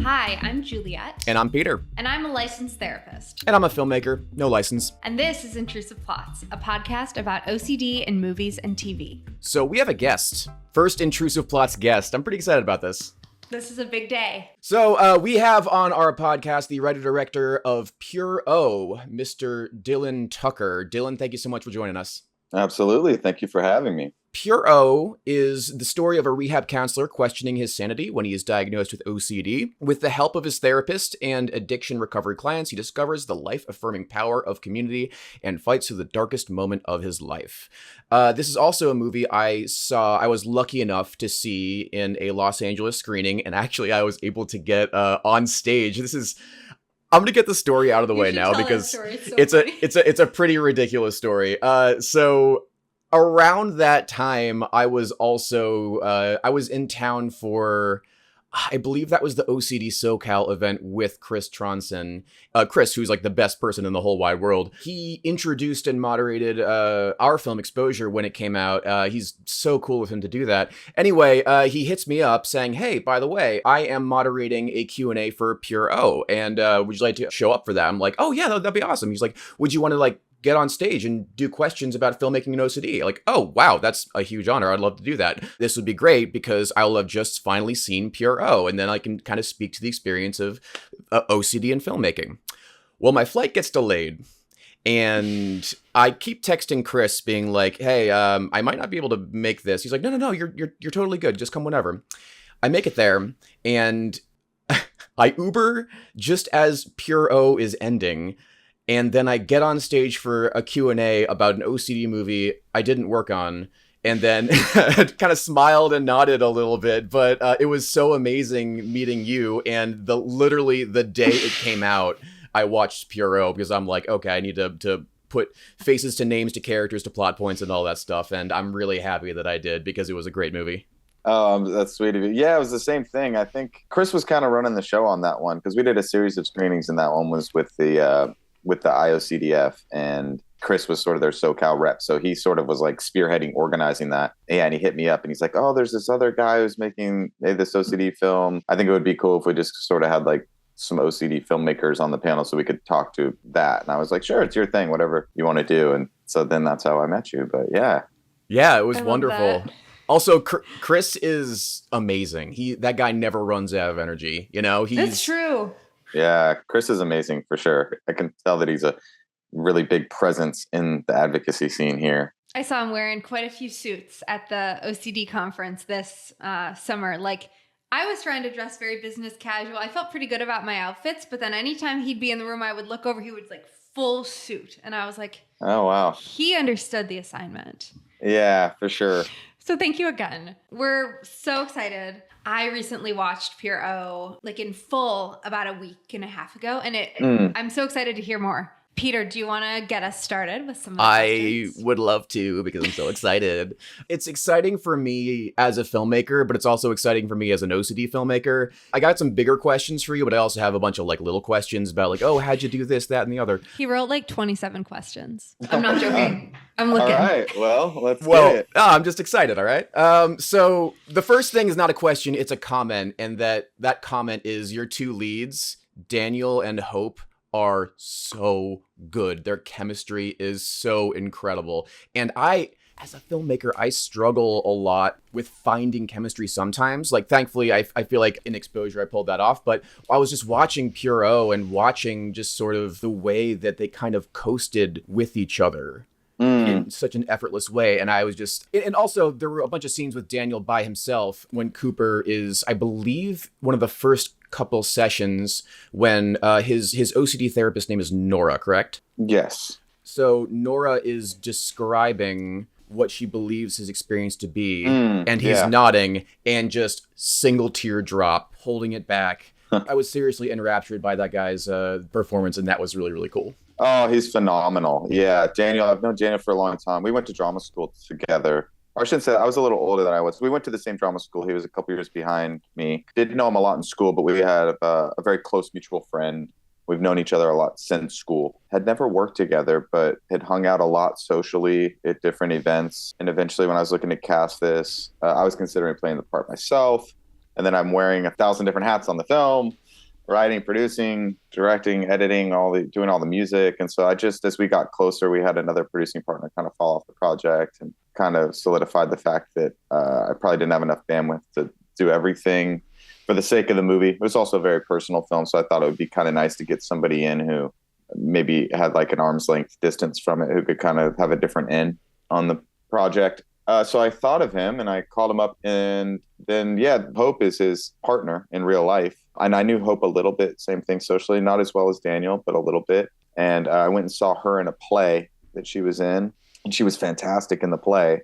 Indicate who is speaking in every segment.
Speaker 1: Hi, I'm Juliet.
Speaker 2: And I'm Peter.
Speaker 1: And I'm a licensed therapist.
Speaker 2: And I'm a filmmaker, no license.
Speaker 1: And this is Intrusive Plots, a podcast about OCD in movies and TV.
Speaker 2: So we have a guest. First Intrusive Plots guest. I'm pretty excited about this.
Speaker 1: This is a big day.
Speaker 2: So we have on our podcast the writer-director of Pure O, Mr. Dillon Tucker. Dillon, thank you so much for joining us.
Speaker 3: Absolutely. Thank you for having me.
Speaker 2: Pure O is the story of a rehab counselor questioning his sanity when he is diagnosed with OCD. With the help of his therapist and addiction recovery clients, he discovers the life-affirming power of community and fights through the darkest moment of his life. This is also a movie I was lucky enough to see in a Los Angeles screening, and actually I was able to get on stage. I'm gonna get the story out of the way now because it's a pretty ridiculous story. So around that time, I was also I was in town for, I believe that was the OCD SoCal event with Chris Tronson. Chris, who's like the best person in the whole wide world. He introduced and moderated our film Exposure when it came out. He's so cool of him to do that. Anyway, he hits me up saying, hey, by the way, I am moderating a Q&A for Pure O, and would you like to show up for that? I'm like, oh yeah, that'd be awesome. He's like, would you want to get on stage and do questions about filmmaking and OCD? Like, oh, wow, that's a huge honor. I'd love to do that. This would be great because I'll have just finally seen Pure O, and then I can kind of speak to the experience of OCD and filmmaking. Well, my flight gets delayed, and I keep texting Chris being like, hey, I might not be able to make this. He's like, no, you're totally good. Just come whenever. I make it there, and I Uber just as Pure O is ending. And then I get on stage for a Q&A about an OCD movie I didn't work on, and then kind of smiled and nodded a little bit. But it was so amazing meeting you. And literally the day it came out, I watched Pure O because I'm like, okay, I need to put faces to names to characters to plot points and all that stuff. And I'm really happy that I did because it was a great movie.
Speaker 3: Oh, that's sweet of you. Yeah, it was the same thing. I think Chris was kind of running the show on that one because we did a series of screenings, and that one was with the IOCDF, and Chris was sort of their SoCal rep. So he sort of was like spearheading, organizing that. Yeah, and he hit me up and he's like, oh, there's this other guy who's making this OCD film. I think it would be cool if we just sort of had like some OCD filmmakers on the panel so we could talk to that. And I was like, sure, it's your thing, whatever you want to do. And so then that's how I met you. But yeah.
Speaker 2: Yeah, it was wonderful. Also, Chris is amazing. That guy never runs out of energy.
Speaker 1: That's true.
Speaker 3: Yeah, Chris is amazing for sure. I can tell that he's a really big presence in the advocacy scene here.
Speaker 1: I saw him wearing quite a few suits at the OCD conference this summer. Like, I was trying to dress very business casual. I felt pretty good about my outfits, but then anytime he'd be in the room, I would look over, he was like full suit. And I was like, oh, wow. He understood the assignment.
Speaker 3: Yeah, for sure.
Speaker 1: So thank you again. We're so excited. I recently watched Pure O in full about a week and a half ago, and I'm so excited to hear more. Peter, do you want to get us started with some of the questions?
Speaker 2: I would love to because I'm so excited. It's exciting for me as a filmmaker, but it's also exciting for me as an OCD filmmaker. I got some bigger questions for you, but I also have a bunch of little questions about oh, how'd you do this, that, and the other.
Speaker 1: He wrote 27 questions. I'm not joking. I'm looking.
Speaker 3: All right. Well, let's get it.
Speaker 2: I'm just excited. All right. So the first thing is not a question. It's a comment. And that comment is your two leads, Daniel and Hope, are so good. Their chemistry is so incredible. And as a filmmaker, I struggle a lot with finding chemistry sometimes. Thankfully, I feel like in Exposure, I pulled that off. But I was just watching Pure O and watching just sort of the way that they kind of coasted with each other in such an effortless way. And I was just, and also there were a bunch of scenes with Daniel by himself when Cooper is, I believe, one of the first couple sessions when his OCD therapist name is Nora, correct?
Speaker 3: Yes.
Speaker 2: So Nora is describing what she believes his experience to be, and he's nodding and just single tear drop, holding it back. I was seriously enraptured by that guy's performance, and that was really, really cool.
Speaker 3: Oh, he's phenomenal. Yeah, Daniel, I've known Daniel for a long time. We went to drama school together. Or I shouldn't say that. I was a little older than I was. We went to the same drama school. He was a couple years behind me. Didn't know him a lot in school, but we had a very close mutual friend. We've known each other a lot since school. Had never worked together, but had hung out a lot socially at different events. And eventually when I was looking to cast this, I was considering playing the part myself. And then I'm wearing 1,000 different hats on the film. writing, producing, directing, editing, doing all the music. And so I just, as we got closer, we had another producing partner kind of fall off the project, and kind of solidified the fact that I probably didn't have enough bandwidth to do everything for the sake of the movie. It was also a very personal film, so I thought it would be kind of nice to get somebody in who maybe had like an arm's length distance from it, who could kind of have a different end on the project. So I thought of him and I called him up, and then, yeah, Hope is his partner in real life. And I knew Hope a little bit, same thing socially, not as well as Daniel, but a little bit. And I went and saw her in a play that she was in, and she was fantastic in the play.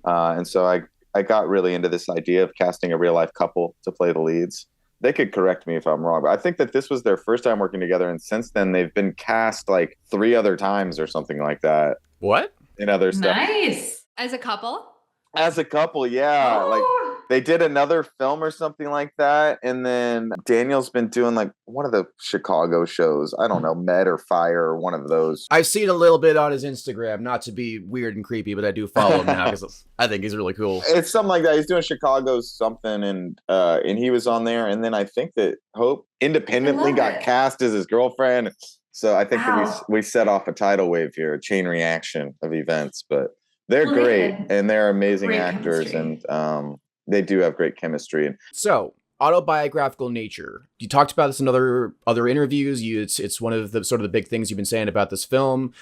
Speaker 3: And so I got really into this idea of casting a real life couple to play the leads. They could correct me if I'm wrong, but I think that this was their first time working together. And since then, they've been cast like 3 other times or something like that.
Speaker 2: What?
Speaker 3: In other stuff.
Speaker 4: Nice.
Speaker 1: As a couple?
Speaker 3: As a couple, yeah.
Speaker 4: Oh.
Speaker 3: Like they did another film or something like that. And then Daniel's been doing like one of the Chicago shows. I don't know, Med or Fire or one of those.
Speaker 2: I've seen a little bit on his Instagram, not to be weird and creepy, but I do follow him now because I think he's really cool.
Speaker 3: It's something like that. He's doing Chicago something, and he was on there. And then I think that Hope independently got cast as his girlfriend. So I think that we set off a tidal wave here, a chain reaction of events. But they're great, and they're amazing actors, chemistry. And they do have great chemistry.
Speaker 2: So, autobiographical nature. You talked about this in other interviews. It's one of the sort of the big things you've been saying about this film.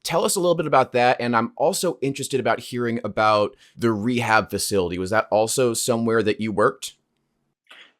Speaker 2: Tell us a little bit about that, and I'm also interested about hearing about the rehab facility. Was that also somewhere that you worked?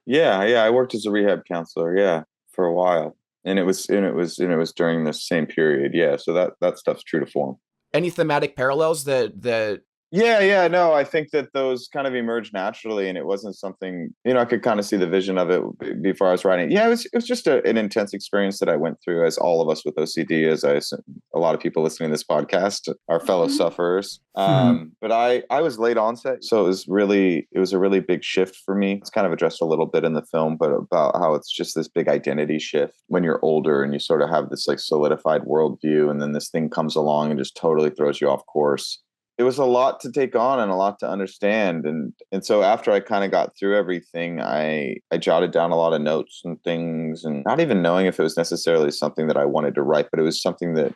Speaker 3: Yeah, I worked as a rehab counselor, for a while, and it was during the same period. Yeah, so that stuff's true to form. Any
Speaker 2: thematic parallels that
Speaker 3: no, I think that those kind of emerged naturally, and it wasn't something, I could kind of see the vision of it before I was writing. Yeah, it was just an intense experience that I went through, as all of us with OCD, as I assume a lot of people listening to this podcast are fellow sufferers. But I was late onset, so it was a really big shift for me. It's kind of addressed a little bit in the film, but about how it's just this big identity shift when you're older and you sort of have this like solidified worldview, and then this thing comes along and just totally throws you off course. It was a lot to take on and a lot to understand. And so after I kind of got through everything, I jotted down a lot of notes and things, and not even knowing if it was necessarily something that I wanted to write, but it was something that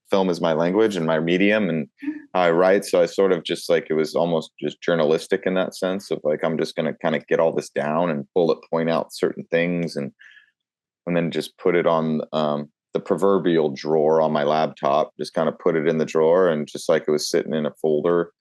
Speaker 3: film is my language and my medium and how I write. So I sort of just like, it was almost just journalistic in that sense of like, I'm just going to kind of get all this down and bullet point out certain things, and then just put it on, the proverbial drawer on my laptop, just kind of put it in the drawer, and just like it was sitting in a folder,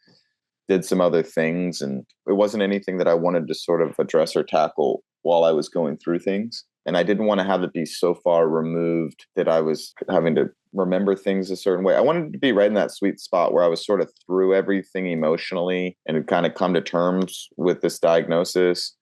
Speaker 3: did some other things. And it wasn't anything that I wanted to sort of address or tackle while I was going through things. And I didn't want to have it be so far removed that I was having to remember things a certain way. I wanted to be right in that sweet spot where I was sort of through everything emotionally and had kind of come to terms with this diagnosis.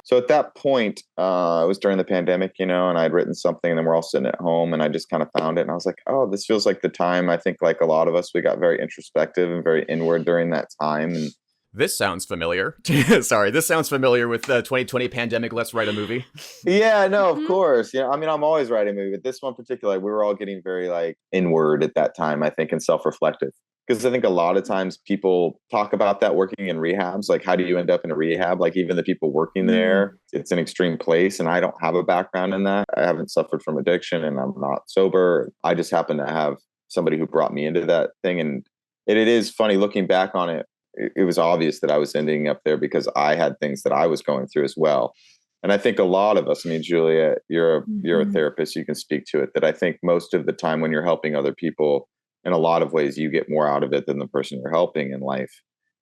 Speaker 3: So at that point, it was during the pandemic, and I'd written something, and then we're all sitting at home, and I just kind of found it. And I was like, oh, this feels like the time. I think like a lot of us, we got very introspective and very inward during that time. And
Speaker 2: this sounds familiar. Sorry, this sounds familiar with the 2020 pandemic. Let's write a movie.
Speaker 3: Yeah, no, of course. Yeah, I mean, I'm always writing a movie, but this one particularly, we were all getting very like inward at that time, I think, and self-reflective. Because I think a lot of times people talk about that working in rehabs, like how do you end up in a rehab? Like even the people working there, it's an extreme place. And I don't have a background in that. I haven't suffered from addiction, and I'm not sober. I just happen to have somebody who brought me into that thing. And it is funny looking back on it. It was obvious that I was ending up there because I had things that I was going through as well. And I think a lot of us, I mean, Juliet, you're a therapist, you can speak to it, that I think most of the time when you're helping other people, in a lot of ways, you get more out of it than the person you're helping in life.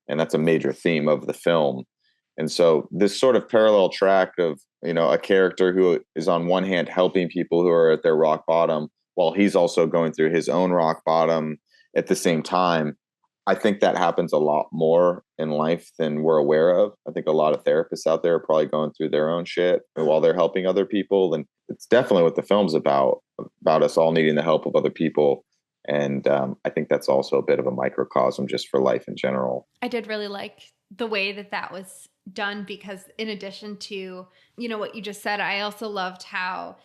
Speaker 3: And that's a major theme of the film. And so this sort of parallel track of, a character who is on one hand helping people who are at their rock bottom, while he's also going through his own rock bottom at the same time. I think that happens a lot more in life than we're aware of. I think a lot of therapists out there are probably going through their own shit while they're helping other people. And it's definitely what the film's about us all needing the help of other people. And I think that's also a bit of a microcosm just for life in general.
Speaker 1: I did really like the way that was done, because in addition to, what you just said, I also loved how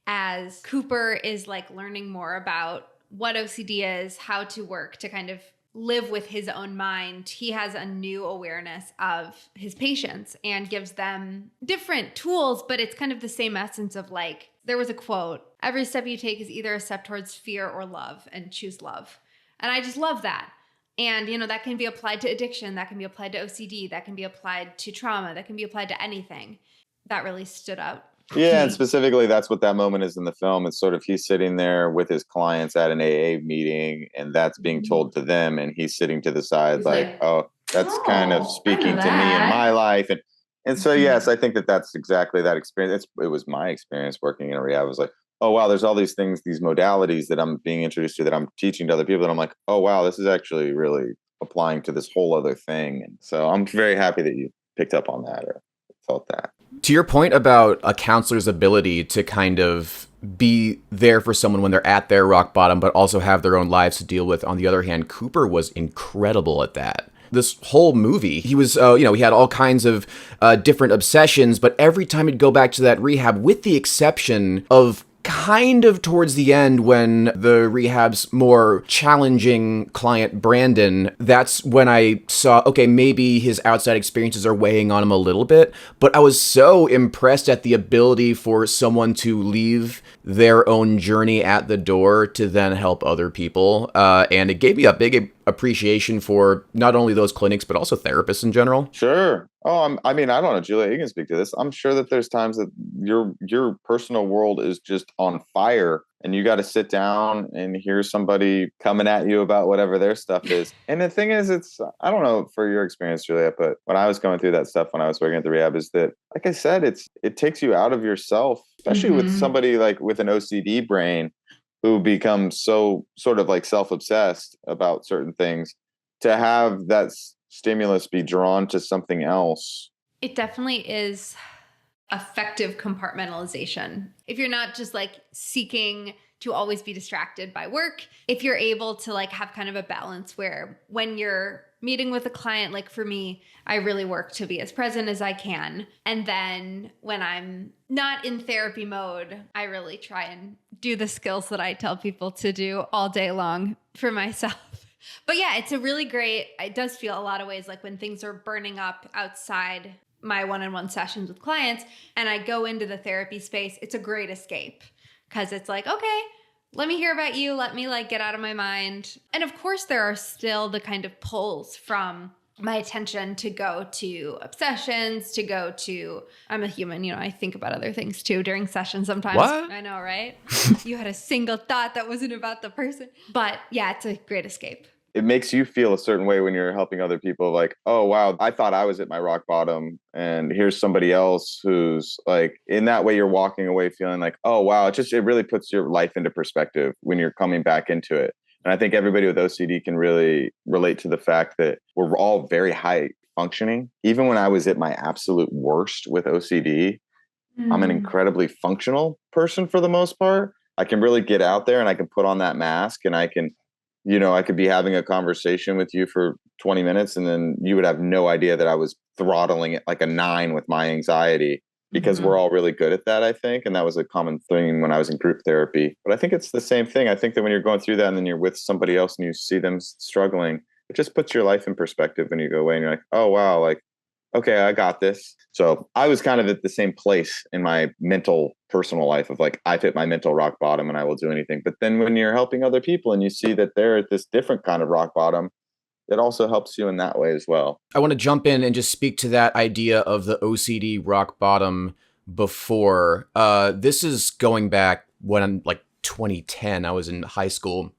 Speaker 1: as Cooper is like learning more about what OCD is, how to work to kind of live with his own mind, he has a new awareness of his patients and gives them different tools, but it's kind of the same essence of like, there was a quote, every step you take is either a step towards fear or love, and choose love. And I just love that. And, you know, that can be applied to addiction, that can be applied to OCD, that can be applied to trauma, that can be applied to anything. That really stood out.
Speaker 3: Yeah, and specifically, that's what that moment is in the film. It's sort of he's sitting there with his clients at an AA meeting, and that's being told to them, and he's sitting to the side, like, oh, that's kind of speaking to me in my life, and so yes, I think that's exactly that experience. It was my experience working in a rehab. I was like, oh wow, there's all these things, these modalities that I'm being introduced to, that I'm teaching to other people, that I'm like, oh wow, this is actually really applying to this whole other thing. And so I'm very happy that you picked up on that or felt that.
Speaker 2: To your point about a counselor's ability to kind of be there for someone when they're at their rock bottom, but also have their own lives to deal with, on the other hand, Cooper was incredible at that. This whole movie, he was, he had all kinds of different obsessions, but every time he'd go back to that rehab, with the exception of kind of towards the end when the rehab's more challenging client, Brandon, that's when I saw, okay, maybe his outside experiences are weighing on him a little bit. But I was so impressed at the ability for someone to leave their own journey at the door to then help other people. And it gave me a big appreciation for not only those clinics, but also therapists in general.
Speaker 3: Sure. Oh, I mean, I don't know, Juliet, you can speak to this. I'm sure that there's times that your personal world is just on fire, and you got to sit down and hear somebody coming at you about whatever their stuff is. And the thing is, I don't know for your experience, Juliet, but when I was going through that stuff when I was working at the rehab, is that, like I said, it takes you out of yourself, especially with somebody like with an OCD brain who becomes so sort of like self-obsessed about certain things, to have that stimulus be drawn to something else.
Speaker 1: It definitely is effective compartmentalization. If you're not just like seeking to always be distracted by work, if you're able to like have kind of a balance where when you're meeting with a client, like for me, I really work to be as present as I can. And then when I'm not in therapy mode, I really try and do the skills that I tell people to do all day long for myself. But yeah, it's a really great, it does feel a lot of ways like when things are burning up outside my one-on-one sessions with clients and I go into the therapy space, it's a great escape because it's like, okay, let me hear about you. Let me like get out of my mind. And of course, there are still the kind of pulls from my attention to go to obsessions, to go to, I'm a human, you know, I think about other things too during sessions sometimes.
Speaker 2: What?
Speaker 1: I know, right? You had a single thought that wasn't about the person. But yeah, it's a great escape.
Speaker 3: It makes you feel a certain way when you're helping other people, like, oh wow, I thought I was at my rock bottom, and here's somebody else who's like, in that way you're walking away feeling like, oh wow, it really puts your life into perspective when you're coming back into it. And I think everybody with OCD can really relate to the fact that we're all very high functioning. Even when I was at my absolute worst with OCD, I'm an incredibly functional person for the most part. I can really get out there and I can put on that mask, and I can, I could be having a conversation with you for 20 minutes and then you would have no idea that I was throttling it like a 9 with my anxiety, because we're all really good at that, I think. And that was a common thing when I was in group therapy. But I think it's the same thing. I think that when you're going through that and then you're with somebody else and you see them struggling, it just puts your life in perspective when you go away and you're like, oh, wow, like, okay, I got this. So I was kind of at the same place in my mental personal life of like, I've hit my mental rock bottom and I will do anything. But then when you're helping other people and you see that they're at this different kind of rock bottom, it also helps you in that way as well.
Speaker 2: I want to jump in and just speak to that idea of the OCD rock bottom before. This is going back when I'm like 2010, I was in high school.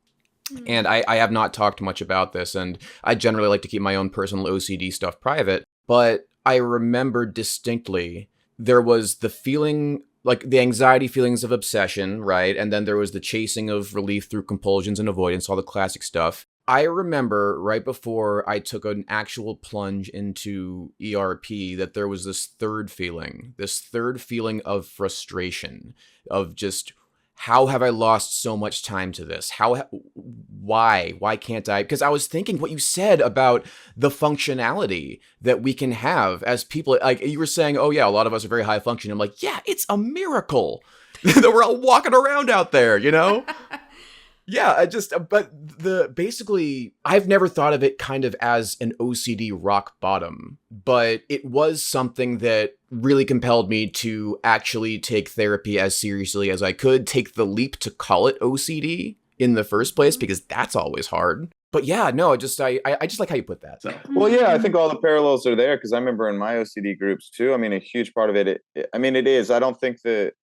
Speaker 2: And I have not talked much about this, and I generally like to keep my own personal OCD stuff private. But I remember distinctly there was the feeling, like the anxiety feelings of obsession, right? And then there was the chasing of relief through compulsions and avoidance, all the classic stuff. I remember right before I took an actual plunge into ERP that there was this third feeling of frustration, of just, how have I lost so much time to this? Why can't I? Because I was thinking what you said about the functionality that we can have as people. Like you were saying, oh yeah, a lot of us are very high functioning. I'm like, yeah, it's a miracle that we're all walking around out there, Yeah, basically, I've never thought of it kind of as an OCD rock bottom, but it was something that really compelled me to actually take therapy as seriously as I could, take the leap to call it OCD in the first place, because that's always hard. But yeah, no, I just like how you put that. So.
Speaker 3: Well, yeah, I think all the parallels are there because I remember in my OCD groups too. I mean, a huge part of it, it is. I don't think that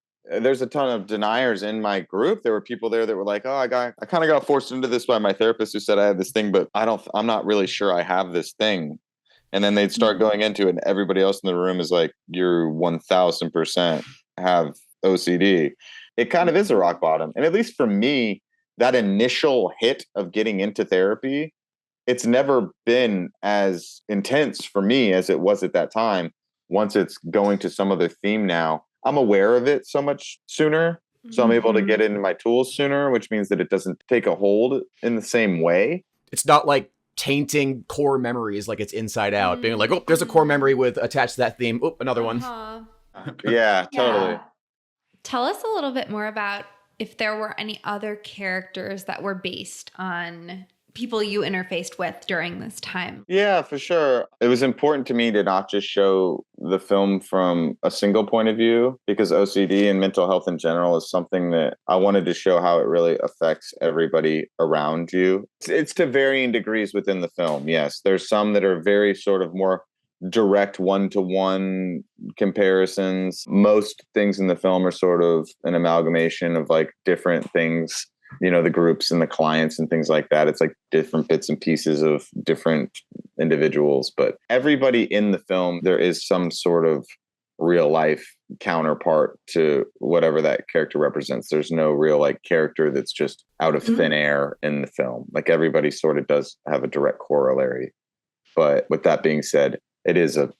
Speaker 3: there's a ton of deniers in my group. There were people there that were like, "Oh, I kind of got forced into this by my therapist who said I had this thing, but I'm not really sure I have this thing." And then they'd start going into it, and everybody else in the room is like, "You're 1000% have OCD." It kind of is a rock bottom, and at least for me, that initial hit of getting into therapy, it's never been as intense for me as it was at that time. Once it's going to some other theme now, I'm aware of it so much sooner. So I'm able to get into my tools sooner, which means that it doesn't take a hold in the same way.
Speaker 2: It's not like tainting core memories like it's Inside Out, being like, oh, there's a core memory with attached to that theme. Oh, another one.
Speaker 3: Yeah, totally.
Speaker 1: Yeah. Tell us a little bit more about if there were any other characters that were based on people you interfaced with during this time.
Speaker 3: Yeah, for sure. It was important to me to not just show the film from a single point of view, because OCD and mental health in general is something that I wanted to show how it really affects everybody around you. It's to varying degrees within the film. Yes, there's some that are very sort of more direct one-to-one comparisons. Most things in the film are sort of an amalgamation of like different things, you know, the groups and the clients and things like that. It's like different bits and pieces of different individuals, but everybody in the film, there is some sort of real life counterpart to whatever that character represents. There's no real like character that's just out of thin air in the film. Like everybody sort of does have a direct corollary. But with that being said, it is a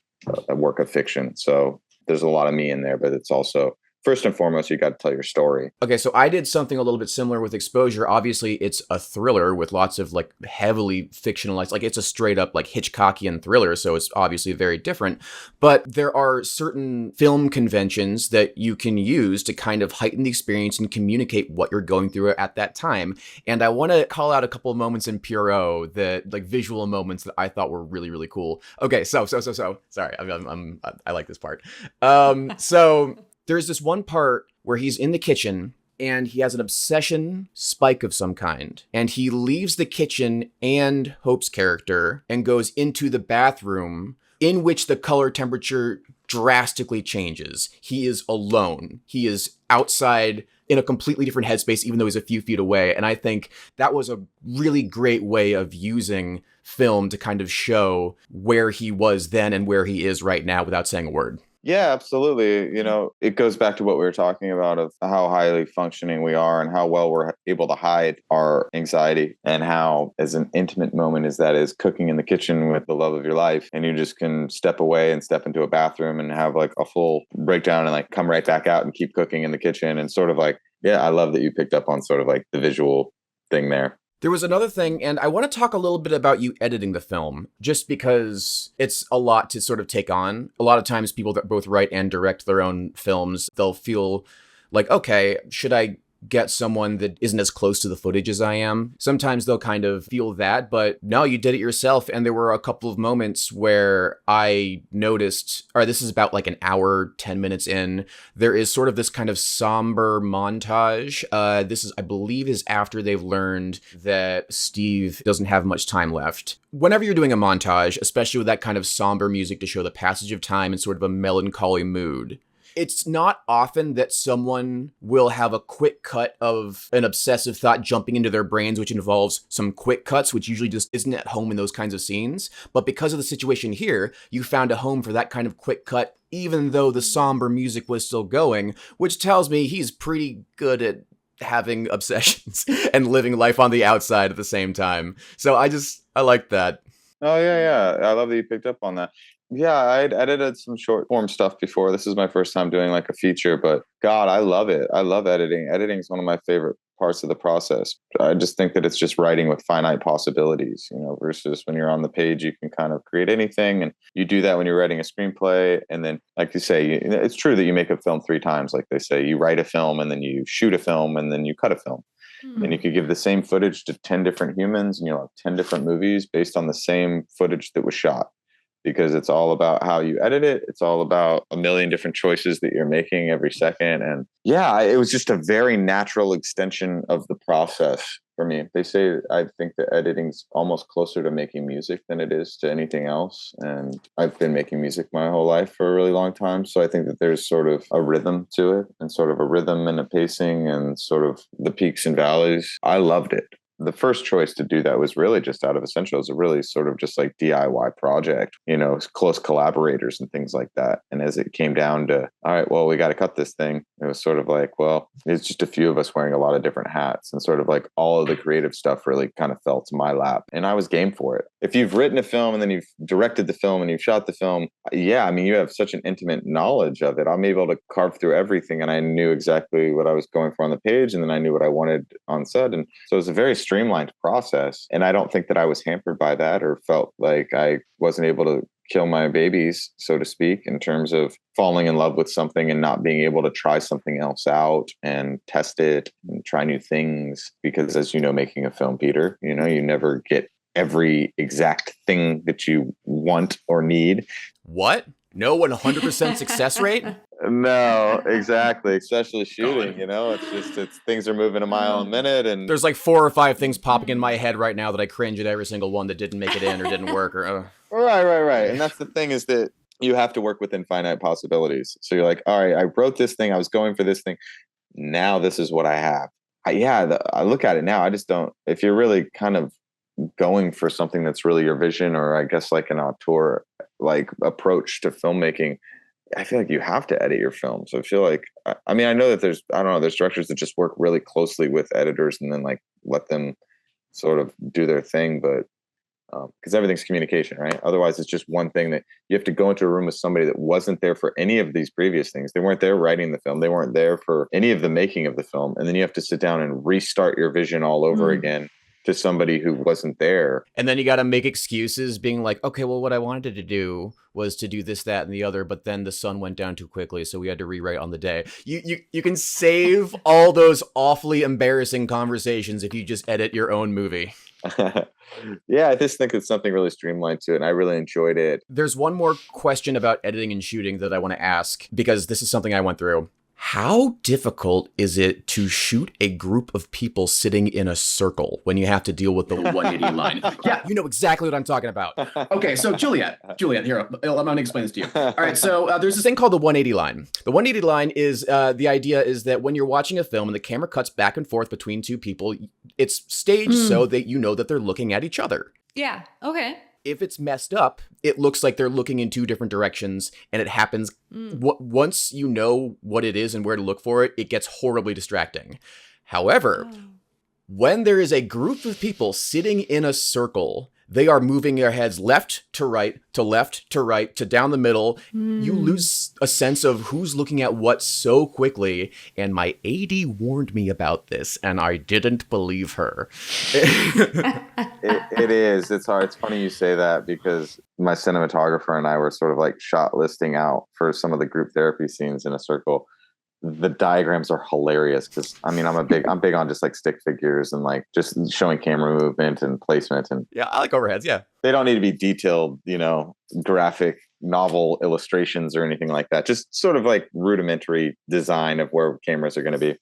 Speaker 3: work of fiction. So there's a lot of me in there, but it's also, first and foremost, you got to tell your story.
Speaker 2: Okay, so I did something a little bit similar with Exposure. Obviously, it's a thriller with lots of like heavily fictionalized, like it's a straight up like Hitchcockian thriller, so it's obviously very different. But there are certain film conventions that you can use to kind of heighten the experience and communicate what you're going through at that time. And I want to call out a couple of moments in Pierrot, that like visual moments that I thought were really, really cool. Okay, so sorry, I like this part. So. There's this one part where he's in the kitchen and he has an obsession spike of some kind. And he leaves the kitchen and Hope's character and goes into the bathroom, in which the color temperature drastically changes. He is alone. He is outside in a completely different headspace, even though he's a few feet away. And I think that was a really great way of using film to kind of show where he was then and where he is right now without saying a word.
Speaker 3: Yeah, absolutely. You know, it goes back to what we were talking about of how highly functioning we are and how well we're able to hide our anxiety, and how as an intimate moment as that is, cooking in the kitchen with the love of your life, and you just can step away and step into a bathroom and have like a full breakdown and like come right back out and keep cooking in the kitchen. And sort of like, yeah, I love that you picked up on sort of like the visual thing there.
Speaker 2: There was another thing, and I want to talk a little bit about you editing the film, just because it's a lot to sort of take on. A lot of times people that both write and direct their own films, they'll feel like, okay, should I get someone that isn't as close to the footage as I am? Sometimes they'll kind of feel that, but no, you did it yourself. And there were a couple of moments where I noticed, or this is about like an hour, 10 minutes in, there is sort of this kind of somber montage. This is, I believe, is after they've learned that Steve doesn't have much time left. Whenever you're doing a montage, especially with that kind of somber music to show the passage of time and sort of a melancholy mood, it's not often that someone will have a quick cut of an obsessive thought jumping into their brains, which involves some quick cuts, which usually just isn't at home in those kinds of scenes. But because of the situation here, you found a home for that kind of quick cut, even though the somber music was still going, which tells me he's pretty good at having obsessions and living life on the outside at the same time. So I like that.
Speaker 3: Oh, yeah. I love that you picked up on that. Yeah, I'd edited some short form stuff before. This is my first time doing like a feature, but God, I love it. I love editing. Editing is one of my favorite parts of the process. I just think that it's just writing with finite possibilities, you know, versus when you're on the page, you can kind of create anything. And you do that when you're writing a screenplay. And then, like you say, it's true that you make a film 3 times. Like they say, you write a film and then you shoot a film and then you cut a film. And you could give the same footage to 10 different humans and you'll have 10 different movies based on the same footage that was shot, because it's all about how you edit it. It's all about a million different choices that you're making every second. And yeah, it was just a very natural extension of the process for me. They say, I think that editing's almost closer to making music than it is to anything else. And I've been making music my whole life for a really long time. So I think that there's sort of a rhythm to it, and sort of a rhythm and a pacing and sort of the peaks and valleys. I loved it. The first choice to do that was really just out of essential. It was a really sort of just like DIY project, close collaborators and things like that. And as it came down to, all right, well, we got to cut this thing. It was sort of like, well, it's just a few of us wearing a lot of different hats, and sort of like all of the creative stuff really kind of fell to my lap, and I was game for it. If you've written a film and then you've directed the film and you've shot the film, yeah, I mean, you have such an intimate knowledge of it. I'm able to carve through everything, and I knew exactly what I was going for on the page, and then I knew what I wanted on set. And so it was a very streamlined process. And I don't think that I was hampered by that or felt like I wasn't able to kill my babies, so to speak, in terms of falling in love with something and not being able to try something else out and test it and try new things. Because as you know, making a film, Peter, you never get every exact thing that you want or need.
Speaker 2: What? No 100% success rate?
Speaker 3: No, exactly. Especially shooting, it's things are moving a mile a minute, and
Speaker 2: there's like 4 or 5 things popping in my head right now that I cringe at every single one that didn't make it in or didn't work or
Speaker 3: Right. And that's the thing, is that you have to work within finite possibilities. So you're like, all right, I wrote this thing, I was going for this thing. Now this is what I have. I look at it now. I just don't, if you're really kind of going for something that's really your vision, or I guess like an auteur like approach to filmmaking, I feel like you have to edit your film. So I feel like, I mean, I know that there's directors that just work really closely with editors and then like let them sort of do their thing. But because everything's communication, right? Otherwise, it's just one thing that you have to go into a room with somebody that wasn't there for any of these previous things. They weren't there writing the film. They weren't there for any of the making of the film. And then you have to sit down and restart your vision all over again to somebody who wasn't there.
Speaker 2: And then you got to make excuses being like, okay, well, what I wanted to do was to do this, that, and the other, but then the sun went down too quickly, so we had to rewrite on the day. You can save all those awfully embarrassing conversations if you just edit your own movie.
Speaker 3: Yeah, I just think it's something really streamlined to it, and I really enjoyed it.
Speaker 2: There's one more question about editing and shooting that I want to ask, because this is something I went through. How difficult is it to shoot a group of people sitting in a circle when you have to deal with the 180 line? Yeah, you know exactly what I'm talking about.
Speaker 4: Okay, so Juliet, here, I'm going to explain this to you. All right, so
Speaker 2: there's this thing called the 180 line. The 180 line is, the idea is that when you're watching a film and the camera cuts back and forth between two people, it's staged so that you know that they're looking at each other.
Speaker 1: Yeah, okay.
Speaker 2: If it's messed up, it looks like they're looking in 2 different directions, and it happens. Once you know what it is and where to look for it, it gets horribly distracting. However, when there is a group of people sitting in a circle, they are moving their heads left to right, to down the middle. You lose a sense of who's looking at what so quickly. And my AD warned me about this, and I didn't believe her.
Speaker 3: It is. It's hard. It's funny you say that, because my cinematographer and I were sort of like shot listing out for some of the group therapy scenes in a circle. The diagrams are hilarious, because I mean, I'm big on just like stick figures and like just showing camera movement and placement. And
Speaker 2: yeah, I like overheads. Yeah,
Speaker 3: they don't need to be detailed, graphic novel illustrations or anything like that. Just sort of like rudimentary design of where cameras are going to be.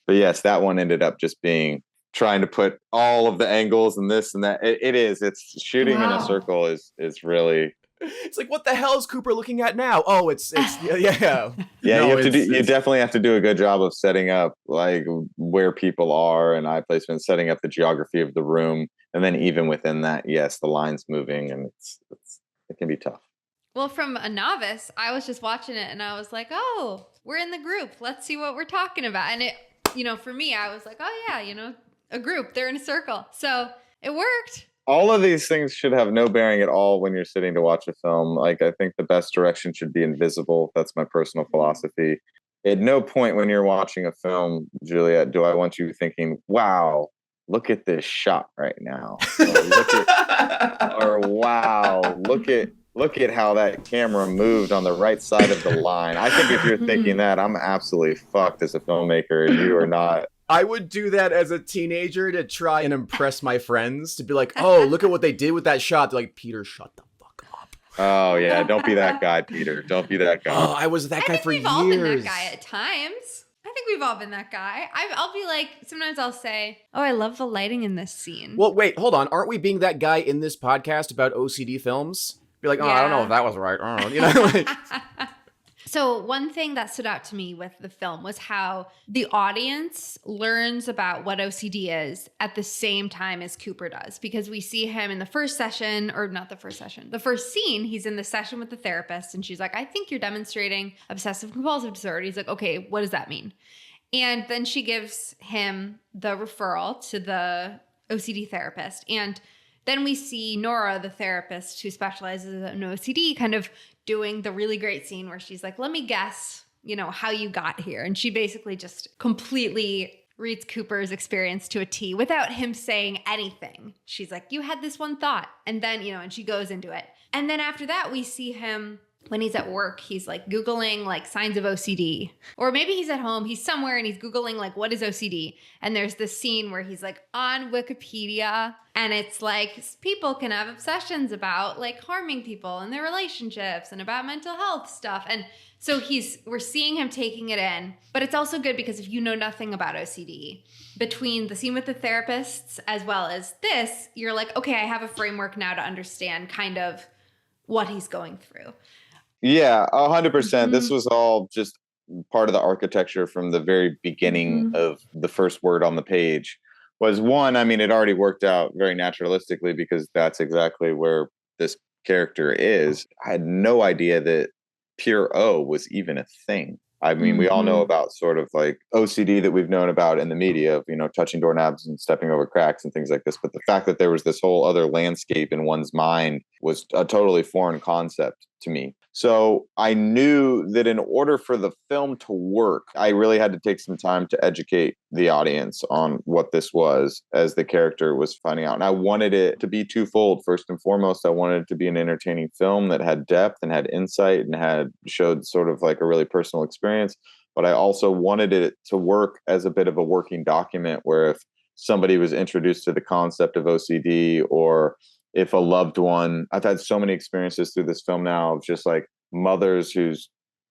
Speaker 3: But yes, that one ended up just being trying to put all of the angles and this and that. It's shooting in a circle is really.
Speaker 2: It's like, what the hell is Cooper looking at now? Oh, it's yeah.
Speaker 3: Yeah, you definitely have to do a good job of setting up like where people are and eye placement, setting up the geography of the room, and then even within that, yes, the line's moving, and it can be tough.
Speaker 1: Well, from a novice, I was just watching it and I was like, oh, we're in the group. Let's see what we're talking about. And it, for me, I was like, oh yeah, a group, they're in a circle. So it worked.
Speaker 3: All of these things should have no bearing at all when you're sitting to watch a film. Like, I think the best direction should be invisible. That's my personal philosophy. At no point when you're watching a film, Juliet, do I want you thinking, wow, look at this shot right now. Or wow, look at how that camera moved on the right side of the line. I think if you're thinking that, I'm absolutely fucked as a filmmaker, and you are not
Speaker 2: I would do that as a teenager to try and impress my friends, to be like, oh, look at what they did with that shot. They're like, Peter, shut the fuck up.
Speaker 3: Oh, yeah. Don't be that guy, Peter. Don't be that guy.
Speaker 2: Oh, I was that guy for
Speaker 1: we've
Speaker 2: years.
Speaker 1: all been that guy at times. I think we've all been that guy. I'll be like, sometimes I'll say, oh, I love the lighting in this scene.
Speaker 2: Well, wait, hold on. Aren't we being that guy in this podcast about OCD films? Be like, oh, I don't know if that was right. I don't know. You know, like...
Speaker 1: So one thing that stood out to me with the film was how the audience learns about what OCD is at the same time as Cooper does, because we see him in the first session, or not the first session, the first scene, he's in the session with the therapist and she's like, I think you're demonstrating obsessive compulsive disorder. He's like, okay, what does that mean? And then she gives him the referral to the OCD therapist. And then we see Nora, the therapist who specializes in OCD, kind of doing the really great scene where she's like, let me guess, how you got here. And she basically just completely reads Cooper's experience to a T without him saying anything. She's like, you had this one thought. And then, and she goes into it. And then after that, we see him when he's at work, he's like Googling like signs of OCD. Or maybe he's at home, he's somewhere and he's Googling like, what is OCD? And there's this scene where he's like on Wikipedia and it's like people can have obsessions about like harming people and their relationships and about mental health stuff. And so we're seeing him taking it in, but it's also good because if you know nothing about OCD, between the scene with the therapists as well as this, you're like, okay, I have a framework now to understand kind of what he's going through.
Speaker 3: Yeah, 100%. This was all just part of the architecture from the very beginning of the first word on the page. Was one, I mean, it already worked out very naturalistically because that's exactly where this character is. I had no idea that pure O was even a thing. I mean, we all know about sort of like OCD that we've known about in the media of, touching doorknobs and stepping over cracks and things like this. But the fact that there was this whole other landscape in one's mind was a totally foreign concept to me. So I knew that in order for the film to work, I really had to take some time to educate the audience on what this was as the character was finding out. And I wanted it to be twofold. First and foremost, I wanted it to be an entertaining film that had depth and had insight and showed sort of like a really personal experience. But I also wanted it to work as a bit of a working document where if somebody was introduced to the concept of OCD, or if a loved one, I've had so many experiences through this film now of just like mothers whose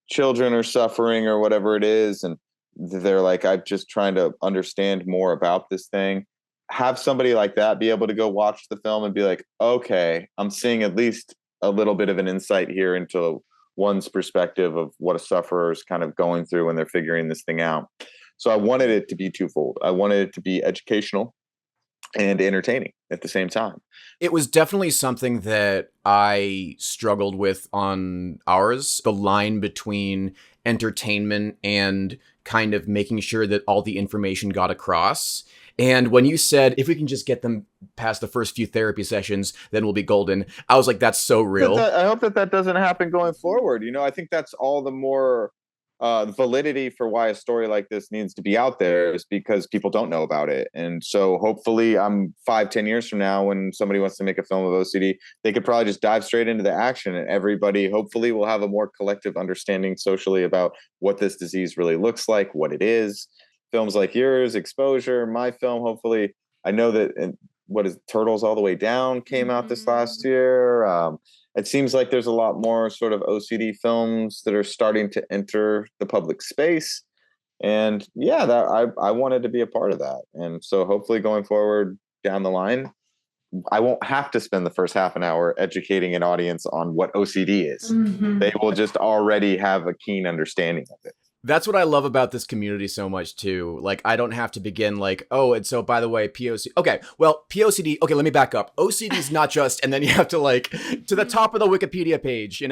Speaker 3: children are suffering or whatever it is. And they're like, I'm just trying to understand more about this thing. Have somebody like that be able to go watch the film and be like, okay, I'm seeing at least a little bit of an insight here into one's perspective of what a sufferer is kind of going through when they're figuring this thing out. So I wanted it to be twofold. I wanted it to be educational and entertaining at the same time.
Speaker 2: It was definitely something that I struggled with on ours, the line between entertainment and kind of making sure that all the information got across. And when you said, if we can just get them past the first few therapy sessions, then we'll be golden, I was like, that's so real.
Speaker 3: I hope that doesn't happen going forward. I think that's all the more validity for why a story like this needs to be out there, is because people don't know about it. And so hopefully 5-10 years from now, when somebody wants to make a film of OCD, they could probably just dive straight into the action, and everybody hopefully will have a more collective understanding socially about what this disease really looks like, what it is. Films like yours, Exposure, my film, hopefully, I know that Turtles All the Way Down came out this last year. It seems like there's a lot more sort of OCD films that are starting to enter the public space. And yeah, I wanted to be a part of that. And so hopefully going forward down the line, I won't have to spend the first half an hour educating an audience on what OCD is. They will just already have a keen understanding of it.
Speaker 2: That's what I love about this community so much too. Like, I don't have to begin like, oh, and so by the way, POC. Okay, well, POCD. Okay, let me back up. OCD is not just, and then you have to like to the top of the Wikipedia page,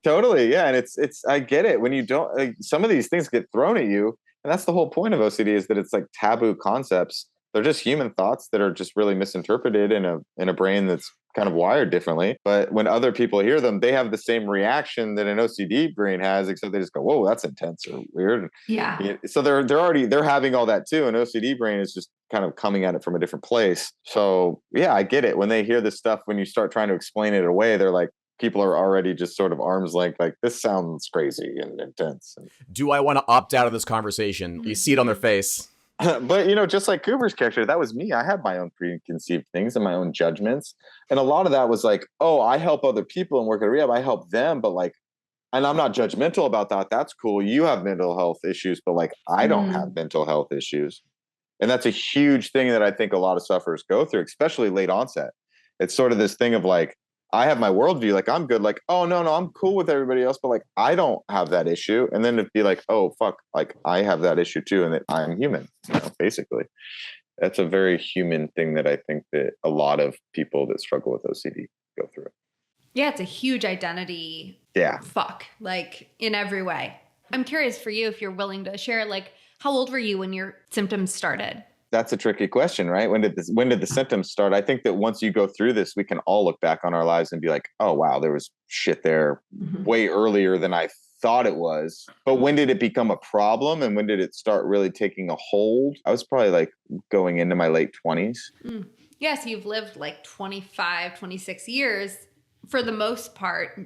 Speaker 3: Totally, yeah, and it's. I get it when you don't. Like, some of these things get thrown at you, and that's the whole point of OCD, is that it's like taboo concepts. They're just human thoughts that are just really misinterpreted in a brain that's kind of wired differently. But when other people hear them, they have the same reaction that an OCD brain has, except they just go, whoa, that's intense or weird.
Speaker 1: Yeah.
Speaker 3: So they're having all that too. An OCD brain is just kind of coming at it from a different place. So yeah, I get it. When they hear this stuff, when you start trying to explain it away, they're like, people are already just sort of arm's length, like, this sounds crazy and intense.
Speaker 2: Do I want to opt out of this conversation? You see it on their face.
Speaker 3: But just like Cooper's character, that was me. I had my own preconceived things and my own judgments, and a lot of that was like, oh, I help other people and work at rehab. I help them, but like, and I'm not judgmental about that. That's cool. You have mental health issues, but like, I don't have mental health issues, and that's a huge thing that I think a lot of sufferers go through, especially late onset. It's sort of this thing of like, I have my worldview, like I'm good, like, oh no, I'm cool with everybody else, but like I don't have that issue. And then it'd be like, oh fuck, like I have that issue too, and that I'm human, basically. That's a very human thing that I think that a lot of people that struggle with OCD go through.
Speaker 1: Yeah, it's a huge identity fuck, like in every way. I'm curious for you if you're willing to share, like, how old were you when your symptoms started?
Speaker 3: That's a tricky question, right? When did the symptoms start? I think that once you go through this, we can all look back on our lives and be like, oh, wow, there was shit there way earlier than I thought it was. But when did it become a problem? And when did it start really taking a hold? I was probably like going into my late 20s.
Speaker 1: Yes, you've lived like 25, 26 years for the most part,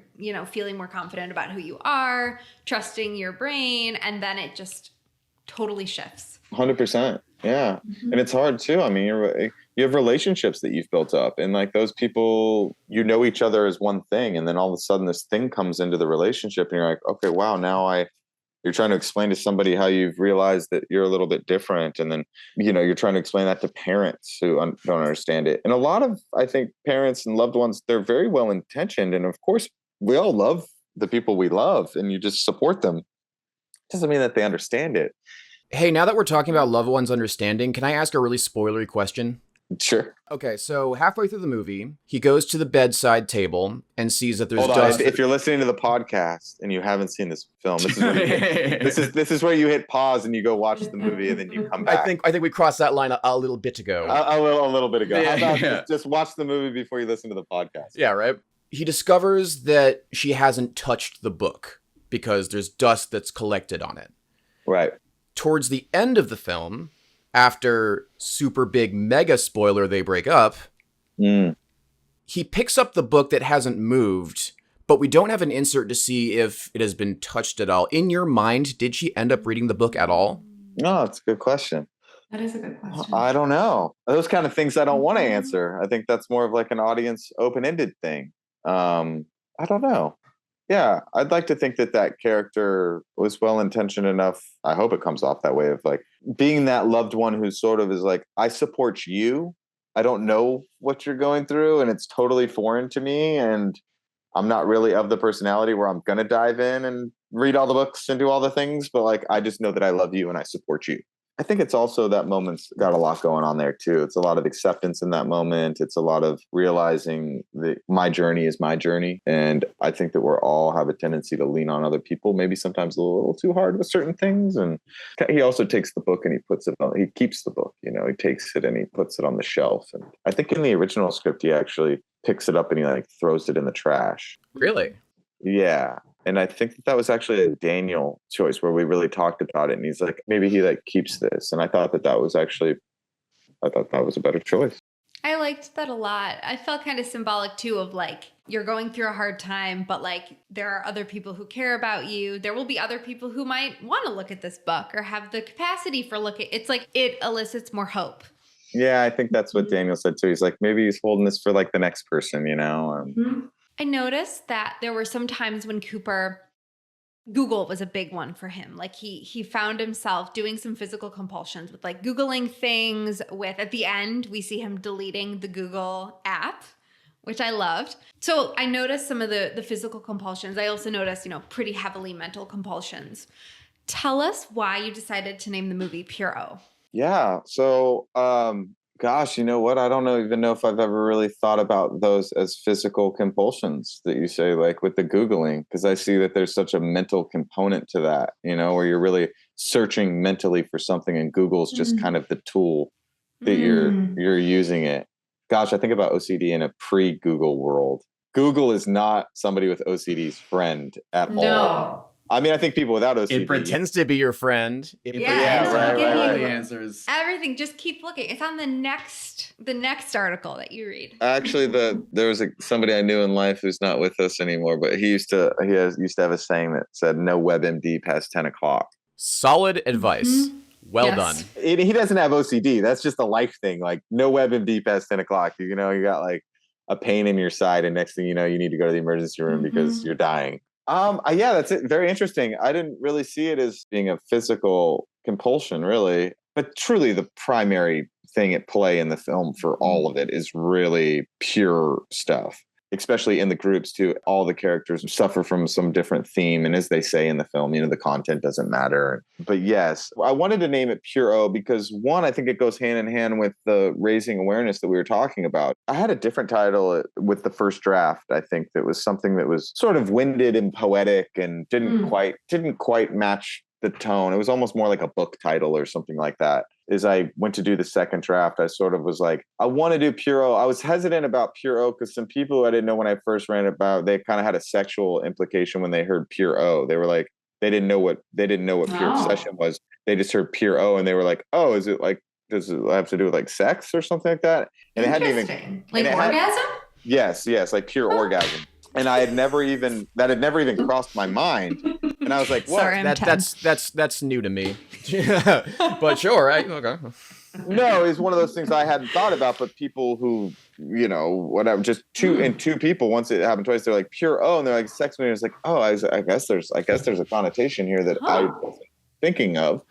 Speaker 1: feeling more confident about who you are, trusting your brain, and then it just totally shifts.
Speaker 3: 100%. Yeah. And it's hard too. I mean, you have relationships that you've built up, and like those people, each other as one thing. And then all of a sudden this thing comes into the relationship and you're like, okay, wow, you're trying to explain to somebody how you've realized that you're a little bit different. And then, you're trying to explain that to parents who don't understand it. And a lot of, I think, parents and loved ones, they're very well intentioned. And of course we all love the people we love, and you just support them. Doesn't mean that they understand it.
Speaker 2: Hey, now that we're talking about loved ones understanding, can I ask a really spoilery question?
Speaker 3: Sure.
Speaker 2: Okay, so halfway through the movie, he goes to the bedside table and sees that there's
Speaker 3: Hold on.
Speaker 2: dust.
Speaker 3: If you're listening to the podcast and you haven't seen this film, this is where you hit pause and you go watch the movie and then you come back.
Speaker 2: I think we crossed that line a little bit ago.
Speaker 3: A little bit ago. How about just watch the movie before you listen to the podcast?
Speaker 2: Yeah, right. He discovers that she hasn't touched the book because there's dust that's collected on it.
Speaker 3: Right.
Speaker 2: Towards the end of the film, after super big mega spoiler, they break up, he picks up the book that hasn't moved, but we don't have an insert to see if it has been touched at all. In your mind, did she end up reading the book at all?
Speaker 3: No, it's a good question.
Speaker 1: That is a good question.
Speaker 3: I don't know. Those kind of things I don't want to answer. I think that's more of like an audience open-ended thing. I don't know. Yeah, I'd like to think that character was well-intentioned enough. I hope it comes off that way, of like being that loved one who sort of is like, I support you. I don't know what you're going through, and it's totally foreign to me. And I'm not really of the personality where I'm going to dive in and read all the books and do all the things. But like, I just know that I love you and I support you. I think it's also that moment's got a lot going on there too. It's a lot of acceptance in that moment. It's a lot of realizing that my journey is my journey. And I think that we're all have a tendency to lean on other people, maybe sometimes a little too hard with certain things. And he also takes the book and he keeps the book, he takes it and he puts it on the shelf. And I think in the original script, he actually picks it up and he like throws it in the trash.
Speaker 2: Really?
Speaker 3: Yeah. And I think that was actually a Daniel choice where we really talked about it. And he's like, maybe he like keeps this. And I thought that was a better choice.
Speaker 1: I liked that a lot. I felt kind of symbolic too of like, you're going through a hard time, but like there are other people who care about you. There will be other people who might want to look at this book or have the capacity for looking. It's like, it elicits more hope.
Speaker 3: Yeah, I think that's what Daniel said too. He's like, maybe he's holding this for like the next person,
Speaker 1: I noticed that there were some times when Google was a big one for him. Like he found himself doing some physical compulsions with like Googling things at the end, we see him deleting the Google app, which I loved. So I noticed some of the physical compulsions. I also noticed, pretty heavily mental compulsions. Tell us why you decided to name the movie Pure O.
Speaker 3: Yeah. So, gosh, you know what? I don't even know if I've ever really thought about those as physical compulsions that you say, like with the Googling, because I see that there's such a mental component to that, where you're really searching mentally for something and Google's just kind of the tool that you're using it. Gosh, I think about OCD in a pre-Google world. Google is not somebody with OCD's friend at all. I mean, I think people without OCD.
Speaker 2: It pretends to be your friend.
Speaker 3: Right.
Speaker 4: The answers.
Speaker 1: Everything. Just keep looking. It's on the next article that you read.
Speaker 3: Actually, there was somebody I knew in life who's not with us anymore, but he used to have a saying that said, "No WebMD past 10 o'clock."
Speaker 2: Solid advice. Well
Speaker 1: Yes.
Speaker 2: done.
Speaker 3: He doesn't have OCD. That's just a life thing. Like no WebMD past 10 o'clock. You got like a pain in your side, and next thing you know, you need to go to the emergency room because you're dying. Yeah, that's it. Very interesting. I didn't really see it as being a physical compulsion, really, but truly the primary thing at play in the film for all of it is really pure stuff. Especially in the groups too, all the characters suffer from some different theme. And as they say in the film, the content doesn't matter. But yes, I wanted to name it Pure O because one, I think it goes hand in hand with the raising awareness that we were talking about. I had a different title with the first draft. I think that was something that was sort of winded and poetic and didn't quite match the tone. It was almost more like a book title or something like that. As I went to do the second draft, I sort of was like, I want to do Pure O. I was hesitant about Pure O because some people who I didn't know when I first ran about, they kind of had a sexual implication when they heard Pure O. They were like, they didn't know what pure obsession was. They just heard Pure O and they were like, oh, is it like, does it have to do with like sex or something like that? And it hadn't even
Speaker 1: like orgasm?
Speaker 3: Yes, like pure orgasm. And that had never even crossed my mind. And I was like, what?
Speaker 1: Sorry,
Speaker 2: That's new to me. But sure, okay.
Speaker 3: No, it's one of those things I hadn't thought about, but people who, whatever, just two people, once it happened twice, they're like Pure O, and they're like sex me. It's like, oh, I guess there's a connotation here that I wasn't thinking of.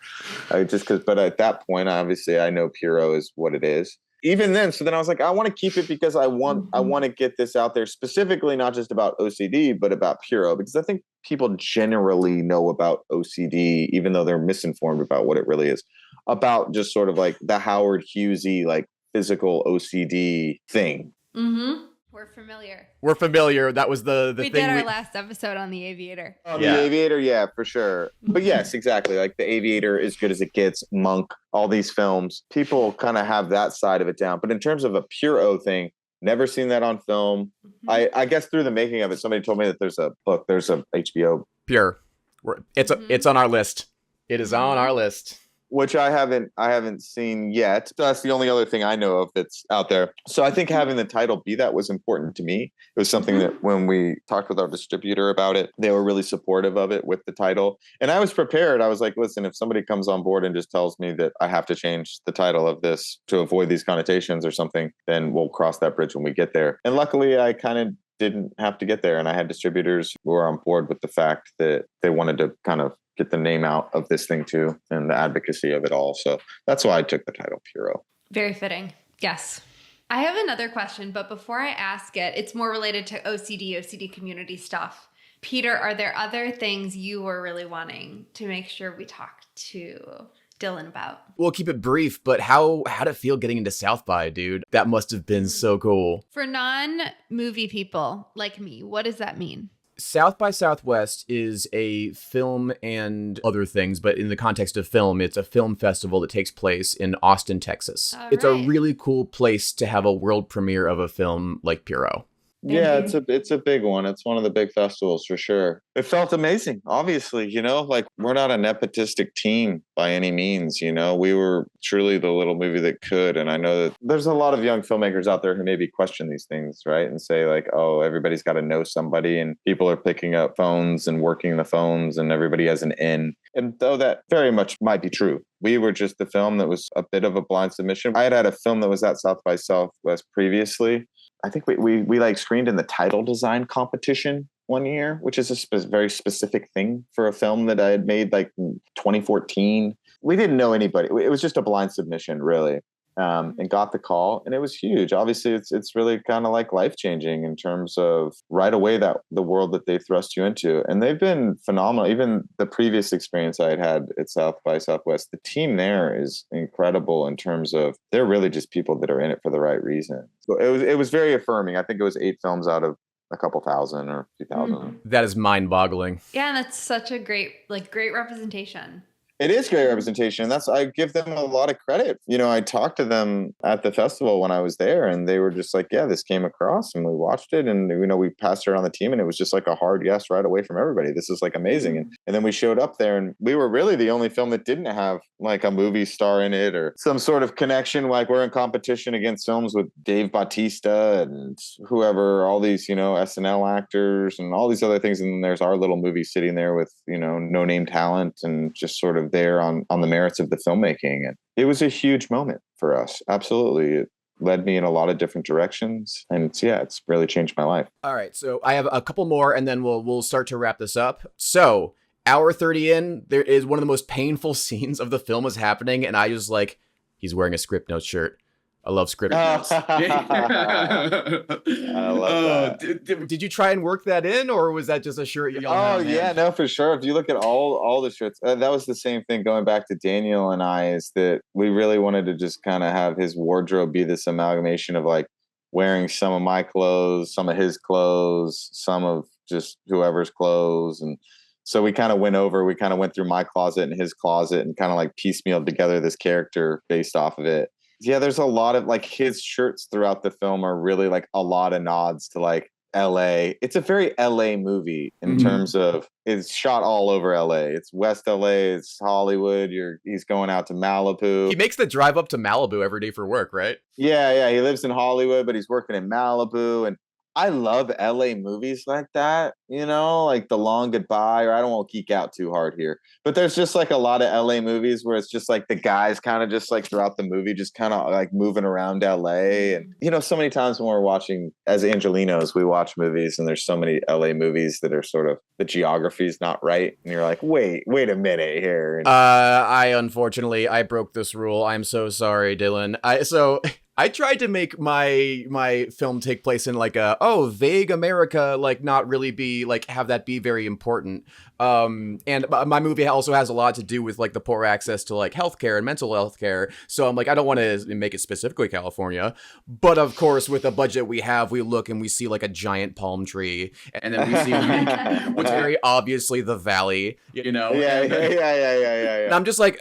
Speaker 3: But at that point, obviously I know Pure O is what it is. Even then, so then I was like, I want to keep it because I want to get this out there specifically, not just about OCD, but about Pure O, because I think people generally know about OCD, even though they're misinformed about what it really is, about just sort of like the Howard Hughesy, like physical OCD thing.
Speaker 1: Mm-hmm. We're familiar.
Speaker 2: That was the
Speaker 1: we
Speaker 2: thing.
Speaker 1: Did our last episode on The Aviator.
Speaker 3: The Aviator, yeah, for sure. But yes, exactly. Like The Aviator, As Good as It Gets, Monk, all these films, people kind of have that side of it down. But in terms of a Pure O thing, never seen that on film. Mm-hmm. I guess through the making of it, somebody told me that there's a HBO
Speaker 2: Pure. It's on our list. It is on our list.
Speaker 3: Which I haven't seen yet. That's the only other thing I know of that's out there. So I think having the title be that was important to me. It was something that when we talked with our distributor about it, they were really supportive of it with the title. And I was prepared. I was like, listen, if somebody comes on board and just tells me that I have to change the title of this to avoid these connotations or something, then we'll cross that bridge when we get there. And luckily I kind of didn't have to get there. And I had distributors who were on board with the fact that they wanted to kind of get the name out of this thing too, and the advocacy of it all. So that's why I took the title Pure O.
Speaker 1: Very fitting. Yes. I have another question, but before I ask it, it's more related to OCD community stuff. Peter, are there other things you were really wanting to make sure we talk to Dillon about?
Speaker 2: We'll keep it brief, but how'd it feel getting into South by, dude? That must have been so cool.
Speaker 1: For non-movie people like me, what does that mean?
Speaker 2: South by Southwest is a film and other things, but in the context of film, it's a film festival that takes place in Austin, Texas. It's a really cool place to have a world premiere of a film like Pure O.
Speaker 3: Yeah, it's a big one. It's one of the big festivals for sure. It felt amazing. Obviously, like we're not a nepotistic team by any means. We were truly the little movie that could. And I know that there's a lot of young filmmakers out there who maybe question these things, right? And say like, oh, everybody's got to know somebody, and people are picking up phones and working the phones, and everybody has an in. And though that very much might be true, we were just the film that was a bit of a blind submission. I had a film that was at South by Southwest previously. I think we like screened in the title design competition one year, which is a very specific thing for a film that I had made like in 2014. We didn't know anybody. It was just a blind submission, really, and got the call, and it was huge. Obviously, it's really kind of like life changing in terms of right away that the world that they thrust you into, and they've been phenomenal. Even the previous experience I had at South by Southwest, the team there is incredible in terms of they're really just people that are in it for the right reason. So it was very affirming. I think it was 8 films out of a couple thousand or 2,000.
Speaker 2: That is mind-boggling.
Speaker 1: Yeah, and that's such a great representation.
Speaker 3: It is great representation. I give them a lot of credit. I talked to them at the festival when I was there, and they were just like, yeah, this came across, and we watched it, and we passed it around the team, and it was just like a hard yes right away from everybody. This is like amazing. And then we showed up there, and we were really the only film that didn't have like a movie star in it or some sort of connection. Like we're in competition against films with Dave Bautista and whoever, all these, SNL actors and all these other things. And then there's our little movie sitting there with, no name talent and just sort of there on the merits of the filmmaking. And it was a huge moment for us. Absolutely. It led me in a lot of different directions. And it's really changed my life.
Speaker 2: All right. So I have a couple more and then we'll start to wrap this up. So hour 30 in, there is one of the most painful scenes of the film is happening. And I just like, he's wearing a Script Notes shirt. I love Script Notes.
Speaker 3: I love that.
Speaker 2: Did you try and work that in, or was that just a shirt y'all had on hand?
Speaker 3: Yeah, no, for sure. If you look at all the shirts, that was the same thing going back to Daniel and I, is that we really wanted to just kind of have his wardrobe be this amalgamation of like wearing some of my clothes, some of his clothes, some of just whoever's clothes. And so we kind of went through my closet and his closet and kind of like piecemealed together this character based off of it. Yeah, there's a lot of like his shirts throughout the film are really like a lot of nods to like LA. It's a very LA movie in terms of it's shot all over LA. It's West LA, it's Hollywood. He's going out to Malibu.
Speaker 2: He makes the drive up to Malibu every day for work, right?
Speaker 3: Yeah. He lives in Hollywood, but he's working in Malibu. And I love LA movies like that, like The Long Goodbye, or I don't want to geek out too hard here, but there's just like a lot of LA movies where it's just like the guys kind of just like throughout the movie, just kind of like moving around LA. And, so many times when we're watching as Angelinos, we watch movies and there's so many LA movies that are sort of the geography is not right. And you're like, wait a minute here.
Speaker 2: Unfortunately, I broke this rule. I'm so sorry, Dillon. I tried to make my film take place in like vague America, like not really be like have that be very important. And my movie also has a lot to do with like the poor access to like healthcare and mental health care. So I'm like, I don't want to make it specifically California, but of course with the budget we have, we look and we see like a giant palm tree, and then we see like, what's very obviously the valley,
Speaker 3: Yeah.
Speaker 2: And I'm just like,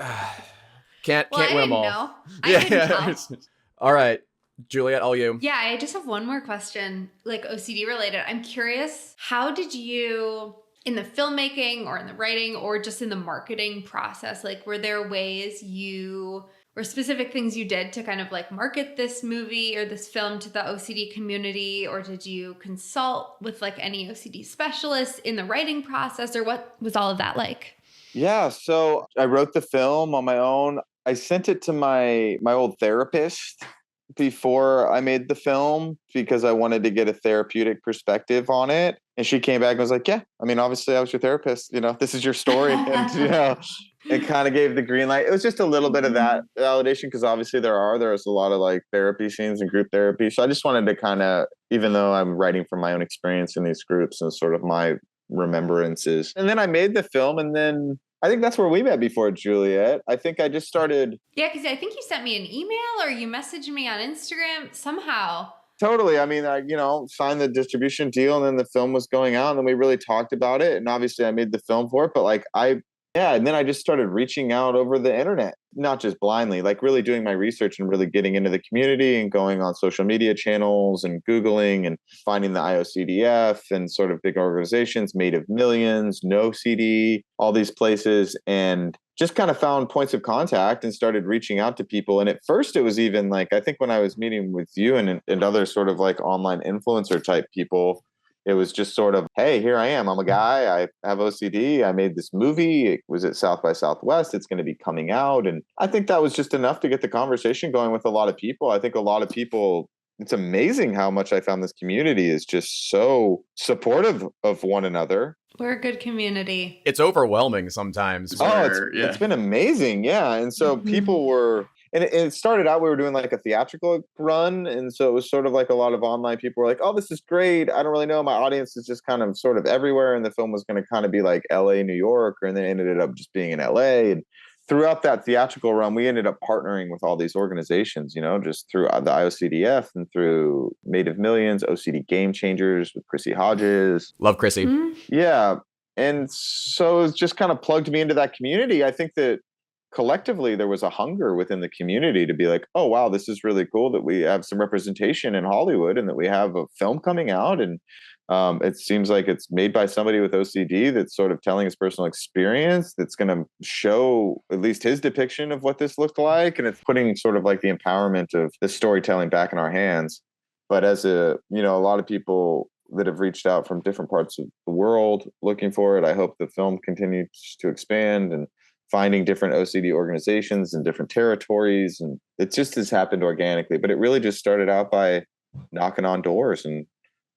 Speaker 2: can't win them all.
Speaker 1: I didn't know.
Speaker 2: All right, Juliet, all you.
Speaker 1: Yeah, I just have one more question, like OCD related. I'm curious, how did you, in the filmmaking or in the writing or just in the marketing process, like were there ways or specific things you did to kind of like market this movie or this film to the OCD community? Or did you consult with like any OCD specialists in the writing process, or what was all of that like?
Speaker 3: Yeah, so I wrote the film on my own. I sent it to my old therapist before I made the film because I wanted to get a therapeutic perspective on it. And she came back and was like, yeah, I mean, obviously I was your therapist, this is your story. And, it kind of gave the green light. It was just a little bit of that validation because obviously there's a lot of like therapy scenes and group therapy. So I just wanted to kind of, even though I'm writing from my own experience in these groups and sort of my remembrances. And then I made the film, and then I think that's where we met before, Juliet. I think I just started.
Speaker 1: Yeah, because I think you sent me an email or you messaged me on Instagram somehow.
Speaker 3: Totally. I mean, I signed the distribution deal, and then the film was going out, and then we really talked about it. And obviously I made the film for it, but like and then I just started reaching out over the internet, not just blindly, like really doing my research and really getting into the community and going on social media channels and Googling and finding the IOCDF and sort of big organizations, Made of Millions, No CD, all these places, and just kind of found points of contact and started reaching out to people. And at first it was even like, I think when I was meeting with you and other sort of like online influencer type people, it was just sort of, hey, here I am. I'm a guy. I have OCD. I made this movie. It was at South by Southwest. It's going to be coming out. And I think that was just enough to get the conversation going with a lot of people. I think a lot of people, it's amazing how much I found this community is just so supportive of one another.
Speaker 1: We're a good community.
Speaker 2: It's overwhelming sometimes.
Speaker 3: It's been amazing. Yeah. And so people were... And it started out, we were doing like a theatrical run. And so it was sort of like a lot of online people were like, oh, this is great. I don't really know. My audience is just kind of sort of everywhere. And the film was going to kind of be like LA, New York. And then it ended up just being in LA. And throughout that theatrical run, we ended up partnering with all these organizations, just through the IOCDF and through Made of Millions, OCD Game Changers with Chrissy Hodges.
Speaker 2: Love Chrissy.
Speaker 1: Mm-hmm.
Speaker 3: Yeah. And so it just kind of plugged me into that community. I think that collectively there was a hunger within the community to be like, oh wow, this is really cool that we have some representation in Hollywood and that we have a film coming out, and it seems like it's made by somebody with OCD that's sort of telling his personal experience, that's going to show at least his depiction of what this looked like, and it's putting sort of like the empowerment of the storytelling back in our hands. But as a lot of people that have reached out from different parts of the world looking for it, I hope the film continues to expand and finding different OCD organizations in different territories. And it just has happened organically, but it really just started out by knocking on doors and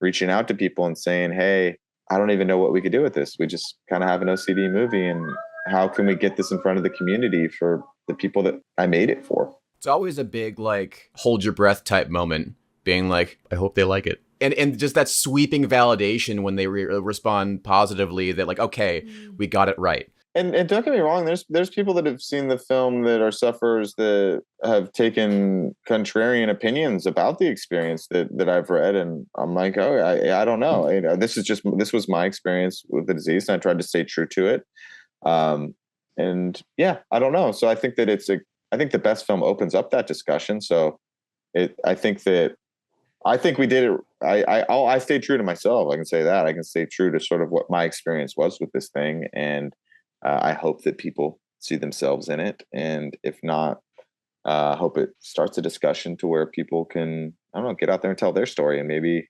Speaker 3: reaching out to people and saying, hey, I don't even know what we could do with this. We just kind of have an OCD movie, and how can we get this in front of the community for the people that I made it for?
Speaker 2: It's always a big, like, hold your breath type moment, being like, I hope they like it. And just that sweeping validation when they respond positively that, like, okay, we got it right.
Speaker 3: And don't get me wrong, there's people that have seen the film that are sufferers that have taken contrarian opinions about the experience that I've read, and I'm like, oh, I don't know. You know, this was my experience with the disease, and I tried to stay true to it. And yeah, I don't know. So I think that I think the best film opens up that discussion. So I think we did it. I stayed true to myself. I can say that. I can stay true to sort of what my experience was with this thing, and I hope that people see themselves in it. And if not, I hope it starts a discussion to where people can, I don't know, get out there and tell their story. And maybe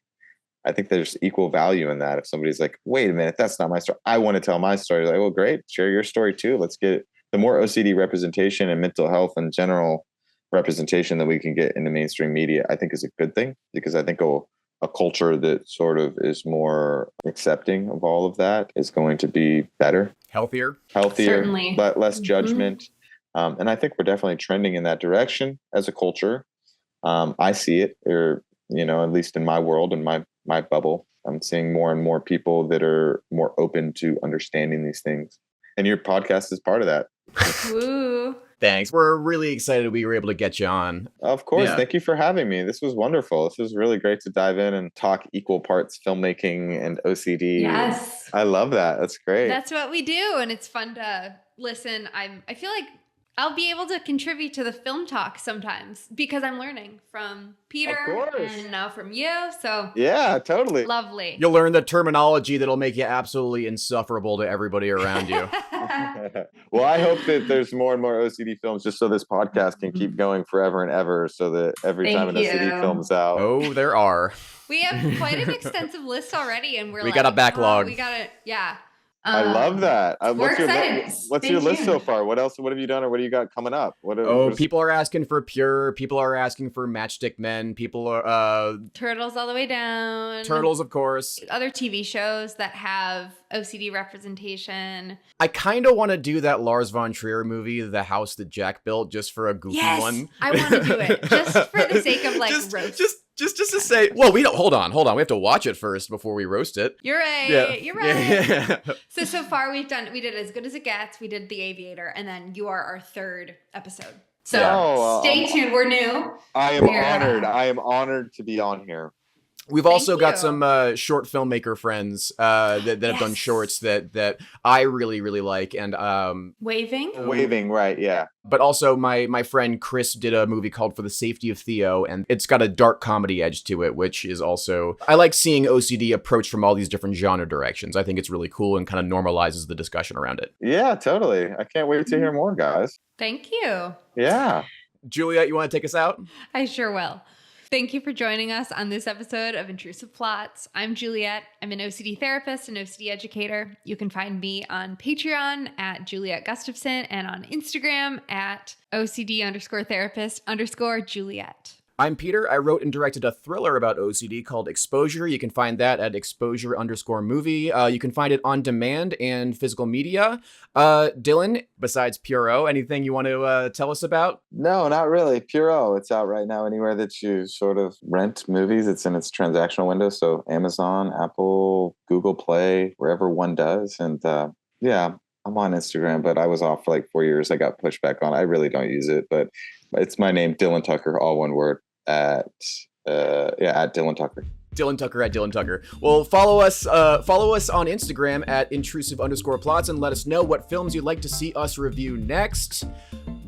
Speaker 3: I think there's equal value in that. If somebody's like, wait a minute, that's not my story, I want to tell my story. Like, well, great, share your story too. Let's get the more OCD representation and mental health and general representation that we can get in the mainstream media, I think is a good thing, because I think a culture that sort of is more accepting of all of that is going to be better.
Speaker 2: Healthier,
Speaker 1: Certainly.
Speaker 3: Less judgment. And I think we're definitely trending in that direction as a culture. I see it, or, you know, at least in my world, in my bubble, I'm seeing more and more people that are more open to understanding these things. And your podcast is part of that.
Speaker 1: Woo.
Speaker 2: Thanks. We're really excited we were able to get you on.
Speaker 3: Of course.
Speaker 4: Yeah.
Speaker 3: Thank you for having me. This was wonderful. This was really great to dive in and talk equal parts filmmaking and OCD.
Speaker 1: Yes.
Speaker 3: I love that. That's great.
Speaker 1: That's what we do, and it's fun to listen. I feel like I'll be able to contribute to the film talk sometimes because I'm learning from Peter and now from you. So
Speaker 3: yeah, totally.
Speaker 1: Lovely.
Speaker 2: You'll learn the terminology that'll make you absolutely insufferable to everybody around you.
Speaker 3: Well, I hope that there's more and more OCD films just so this podcast can keep going forever and ever, so that every time an OCD film's out.
Speaker 2: Oh, there are.
Speaker 1: We have quite an extensive list already, and we
Speaker 2: got a backlog.
Speaker 1: We got it. Yeah.
Speaker 3: I love that.
Speaker 1: We're excited.
Speaker 3: What's your list so far? What else? What have you done, or what do you got coming up?
Speaker 2: People are asking for Pure. People are asking for Matchstick Men. People are
Speaker 1: Turtles All the Way Down.
Speaker 2: Turtles, of course.
Speaker 1: Other TV shows that have OCD representation.
Speaker 2: I kind of want to do that Lars von Trier movie, The House That Jack Built, just for a goofy one.
Speaker 1: I want to do it just for the sake of roast.
Speaker 2: Just to say, well, we don't, hold on. We have to watch it first before we roast it.
Speaker 1: You're right.
Speaker 2: Yeah.
Speaker 1: You're right.
Speaker 2: Yeah.
Speaker 1: So far we did As Good as It Gets. We did The Aviator, and then you are our third episode. So stay tuned. We're new.
Speaker 3: I am honored. I am honored to be on here.
Speaker 2: We've also got some short filmmaker friends that have done shorts that I really, really like. And
Speaker 1: Waving,
Speaker 3: right, yeah.
Speaker 2: But also my friend Chris did a movie called For the Safety of Theo, and it's got a dark comedy edge to it, which is also, I like seeing OCD approached from all these different genre directions. I think it's really cool and kind of normalizes the discussion around it.
Speaker 3: Yeah, totally. I can't wait to hear more, guys.
Speaker 1: Thank you.
Speaker 3: Yeah.
Speaker 2: Juliet, you want to take us out?
Speaker 1: I sure will. Thank you for joining us on this episode of Intrusive Plots. I'm Juliet. I'm an OCD therapist and OCD educator. You can find me on Patreon at Juliet Gustafson and on Instagram at OCD_therapist_Juliet.
Speaker 2: I'm Peter. I wrote and directed a thriller about OCD called Exposure. You can find that at exposure_movie. You can find it on demand and physical media. Dillon, besides Puro, anything you want to tell us about?
Speaker 3: No, not really. Puro, it's out right now anywhere that you sort of rent movies. It's in its transactional window. So Amazon, Apple, Google Play, wherever one does. And yeah, I'm on Instagram, but I was off for like 4 years. I got pushed back on. I really don't use it, but it's my name, Dillon Tucker, all one word, at Dillon Tucker.
Speaker 2: Dillon Tucker at Dillon Tucker. Well, follow us on Instagram at intrusive_plots and let us know what films you'd like to see us review next.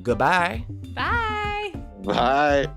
Speaker 2: Goodbye.
Speaker 1: Bye.
Speaker 3: Bye.